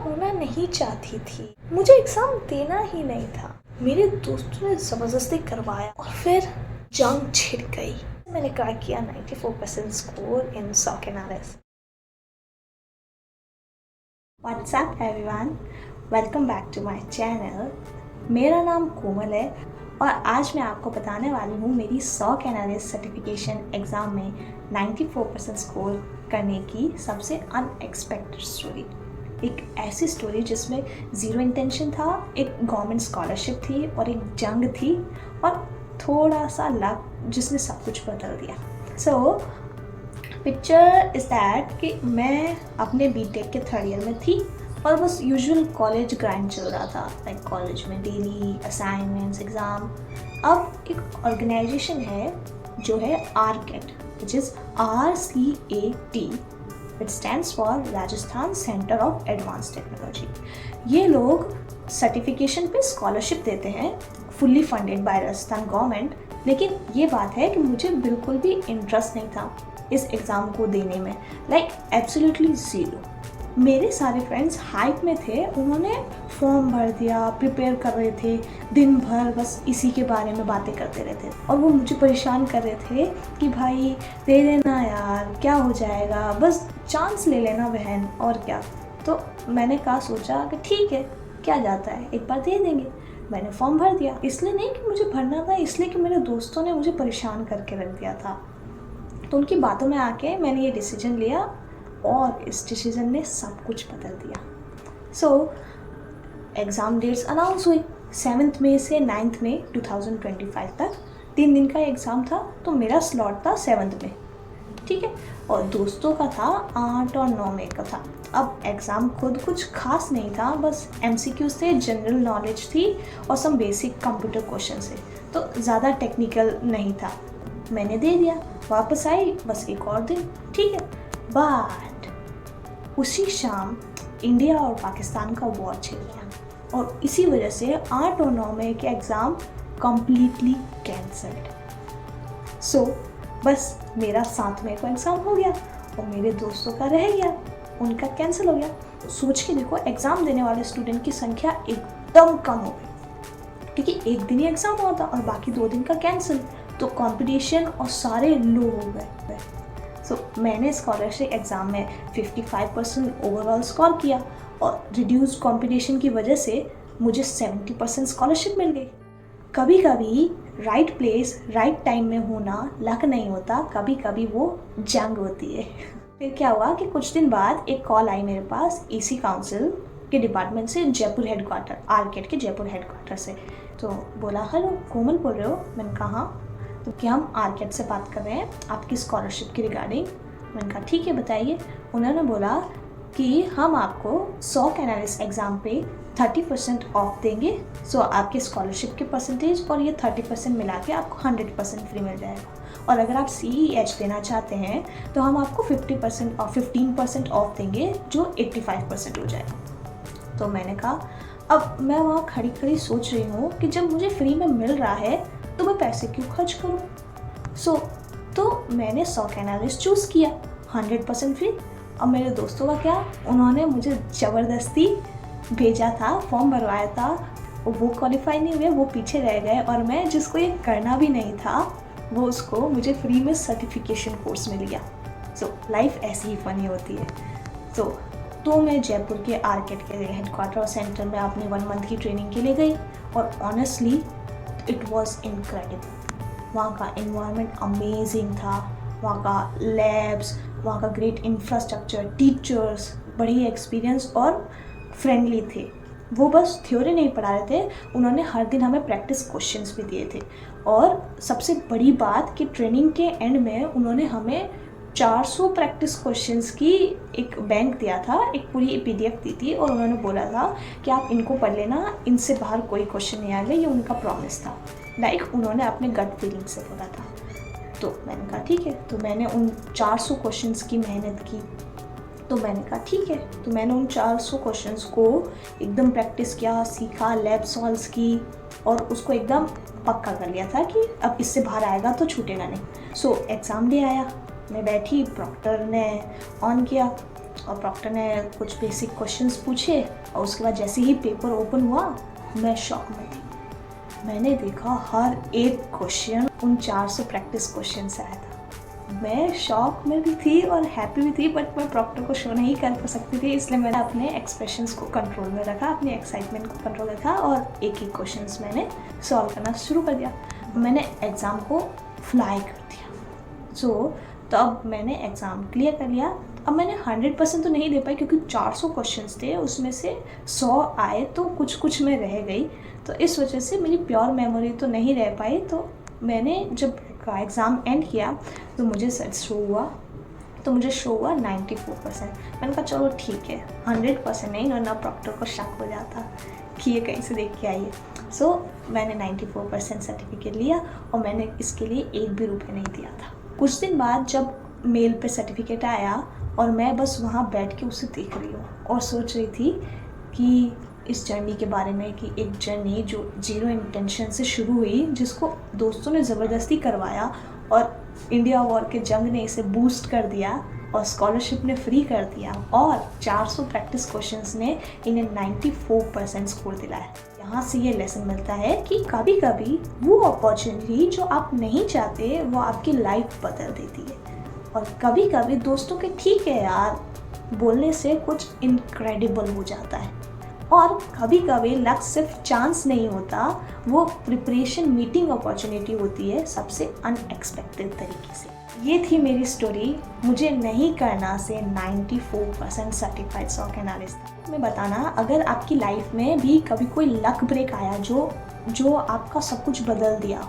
होना नहीं चाहती थी, मुझे एग्ज़ाम देना ही नहीं था। मेरे दोस्तों ने ज़बरदस्ती करवाया और फिर जंग छिड़ गई। मैंने क्रैक किया 94% score in SOC analysis. What's up everyone, welcome back to my channel. मेरा नाम कोमल है और आज मैं आपको बताने वाली हूँ मेरी SOC एनालिस्ट सर्टिफिकेशन एग्ज़ाम में 94% स्कोर करने की सबसे अनएक्सपेक्टेड स्टोरी। एक ऐसी स्टोरी जिसमें ज़ीरो इंटेंशन था, एक गवर्नमेंट स्कॉलरशिप थी और एक जंग थी और थोड़ा सा लक जिसने सब कुछ बदल दिया। सो पिक्चर इज़ दैट कि मैं अपने बीटेक के थर्ड ईयर में थी और बस यूजुअल कॉलेज ग्राइंड चल रहा था, लाइक कॉलेज में डेली असाइनमेंट्स, एग्ज़ाम। अब एक ऑर्गेनाइजेशन है जो है RCAT, which is RCAT, it stands for Rajasthan centre of advance technology. ये लोग सर्टिफिकेशन पे स्कॉलरशिप देते हैं, fully funded by Rajasthan government. लेकिन ये बात है कि मुझे बिल्कुल भी इंटरेस्ट नहीं था इस एग्ज़ाम को देने में, लाइक एब्सोल्युटली ज़ीरो। मेरे सारे फ्रेंड्स हाइप में थे, उन्होंने फॉर्म भर दिया, प्रिपेयर कर रहे थे, दिन भर बस इसी के बारे में बातें करते रहते और वो मुझे परेशान कर रहे थे कि भाई दे देना यार, क्या हो जाएगा, बस चांस ले लेना बहन, और क्या। तो मैंने कहा, सोचा कि ठीक है, क्या जाता है, एक बार दे देंगे। मैंने फॉर्म भर दिया, इसलिए नहीं कि मुझे भरना था, इसलिए कि मेरे दोस्तों ने मुझे परेशान करके रख दिया था। तो उनकी बातों में आके मैंने ये डिसीजन लिया और इस डिसीजन ने सब कुछ बदल दिया। सो एग्ज़ाम डेट्स अनाउंस हुई 7 मई से 9 मई 2025 तक। 3 दिन का एग्ज़ाम था, तो मेरा स्लॉट था 7 में, ठीक है, और दोस्तों का था 8 और 9 मई का था। अब एग्ज़ाम खुद कुछ खास नहीं था, बस MCQs थे, जनरल नॉलेज थी और सम बेसिक कंप्यूटर क्वेश्चन थे, तो ज़्यादा टेक्निकल नहीं था। मैंने दे दिया, वापस आई बस एक और दिन, ठीक है। बट उसी शाम इंडिया और पाकिस्तान का वॉर छिड़ गया और इसी वजह से 8 और 9 मई के एग्ज़ाम कम्प्लीटली कैंसल्ड। सो बस मेरा 7 मई को एग्ज़ाम हो गया और मेरे दोस्तों का रह गया, उनका कैंसिल हो गया। सोच के देखो, एग्ज़ाम देने वाले स्टूडेंट की संख्या एकदम कम हो गई, क्योंकि एक दिन ही एग्ज़ाम हुआ था और बाकी 2 दिन का कैंसिल, तो कंपटीशन और सारे लो हो गए। सो मैंने स्कॉलरशिप एग्ज़ाम में 55% ओवरऑल स्कोर किया और रिड्यूस्ड कंपटीशन की वजह से मुझे 70% स्कॉलरशिप मिल गई। कभी कभी राइट प्लेस राइट टाइम में होना लक नहीं होता, कभी कभी वो जंग होती है। फिर क्या हुआ कि कुछ दिन बाद एक कॉल आई मेरे पास EC काउंसिल के डिपार्टमेंट से, जयपुर हेडक्वार्टर, RCAT के जयपुर हेडक्वार्टर से। तो बोला, हेलो कोमल बोल रहे हो? मैंने कहा हाँ। तो क्या हम RCAT से बात कर रहे हैं आपकी स्कॉलरशिप की रिगार्डिंग? मैंने कहा ठीक है, बताइए। उन्होंने बोला कि हम आपको SOC एनालिस्ट एग्ज़ाम पे 30% ऑफ देंगे। सो आपके स्कॉलरशिप के परसेंटेज और ये 30% मिला के आपको 100% फ्री मिल जाएगा। और अगर आप CEH देना चाहते हैं तो हम आपको 50% और 15% ऑफ देंगे, जो 85% हो जाएगा। तो मैंने कहा, अब मैं वहाँ खड़ी खड़ी सोच रही हूँ कि जब मुझे फ्री में मिल रहा है तो मैं पैसे क्यों खर्च करूँ। तो मैंने SOC एनालिस्ट चूज़ किया, 100% फ्री। अब मेरे दोस्तों का क्या, उन्होंने मुझे ज़बरदस्ती भेजा था, फॉर्म भरवाया था, वो क्वालिफाई नहीं हुए, वो पीछे रह गए, और मैं जिसको ये करना भी नहीं था वो उसको मुझे फ्री में सर्टिफिकेशन कोर्स मिल गया। सो लाइफ ऐसी ही फ़नी होती है। तो मैं जयपुर के RCAT के हेडक्वार्टर और सेंटर में अपनी 1 मंथ की ट्रेनिंग के लिए गई और ऑनेस्टली इट वॉज इनक्रेडिबल। वहाँ का इन्वायरमेंट अमेजिंग था, वहाँ का लैब्स, वहाँ का ग्रेट इंफ्रास्ट्रक्चर, टीचर्स बड़ी एक्सपीरियंस और फ्रेंडली थे। वो बस थ्योरी नहीं पढ़ा रहे थे, उन्होंने हर दिन हमें प्रैक्टिस क्वेश्चंस भी दिए थे। और सबसे बड़ी बात कि ट्रेनिंग के एंड में उन्होंने हमें 400 प्रैक्टिस क्वेश्चंस की एक बैंक दिया था, एक पूरी PDF दी थी, और उन्होंने बोला था कि आप इनको पढ़ लेना, इनसे बाहर कोई क्वेश्चन नहीं आएगा, ये उनका प्रॉमिस था। लाइक उन्होंने अपने गट फीलिंग से बोला था। तो मैंने कहा ठीक है, तो मैंने उन 400 क्वेश्चंस की मेहनत की। तो मैंने कहा ठीक है, तो मैंने उन 400 क्वेश्चंस को एकदम प्रैक्टिस किया, सीखा, लैब सॉल्व्स की और उसको एकदम पक्का कर लिया था कि अब इससे बाहर आएगा तो छूटेगा नहीं। सो एग्ज़ाम डे आया, मैं बैठी, प्रॉक्टर ने ऑन किया, और प्रॉक्टर ने कुछ बेसिक क्वेश्चंस पूछे और उसके बाद जैसे ही पेपर ओपन हुआ मैं शॉक में थी। मैंने देखा हर एक क्वेश्चन उन 400 प्रैक्टिस क्वेश्चन से आया था। मैं शॉक में भी थी और हैप्पी भी थी, बट मैं प्रॉक्टर को शो नहीं कर सकती थी, इसलिए मैंने अपने एक्सप्रेशंस को कंट्रोल में रखा, अपनी एक्साइटमेंट को कंट्रोल रखा और एक एक क्वेश्चंस मैंने सॉल्व करना शुरू कर दिया। मैंने एग्ज़ाम को फ्लाई कर दिया। सो तब मैंने एग्ज़ाम क्लियर कर लिया। अब मैंने 100% तो नहीं दे पाई क्योंकि 400 क्वेश्चंस थे, उसमें से 100 आए तो कुछ कुछ में रह गई, तो इस वजह से मेरी प्योर मेमोरी तो नहीं रह पाई। तो मैंने जब एग्ज़ाम एंड किया तो मुझे शो हुआ 94%। मैंने कहा चलो ठीक है, 100% नहीं, वरना प्रॉक्टर को शक हो जाता कि ये कहीं से देख के आई है। सो मैंने 94% सर्टिफिकेट लिया और मैंने इसके लिए 1 भी रुपये नहीं दिया था। कुछ दिन बाद जब मेल पे सर्टिफिकेट आया और मैं बस वहाँ बैठ के उसे देख रही हूँ और सोच रही थी कि इस जर्नी के बारे में, कि एक जर्नी जो 0 इंटेंशन से शुरू हुई, जिसको दोस्तों ने ज़बरदस्ती करवाया और इंडिया वॉर के जंग ने इसे बूस्ट कर दिया और स्कॉलरशिप ने फ्री कर दिया और 400 प्रैक्टिस क्वेश्चंस ने इन्हें 94% स्कोर दिलाया। यहाँ से ये लेसन मिलता है कि कभी कभी वो अपॉर्चुनिटी जो आप नहीं चाहते वो आपकी लाइफ बदल देती है। और कभी कभी दोस्तों के ठीक है यार बोलने से कुछ इनक्रेडिबल हो जाता है। और कभी कभी लक सिर्फ चांस नहीं होता, वो प्रिपरेशन मीटिंग अपॉर्चुनिटी होती है सबसे अनएक्सपेक्टेड तरीके से। ये थी मेरी स्टोरी, मुझे नहीं करना से 94% सर्टिफाइड SOC एनालिस्ट। मैं बताना अगर आपकी लाइफ में भी कभी कोई लक ब्रेक आया जो आपका सब कुछ बदल दिया,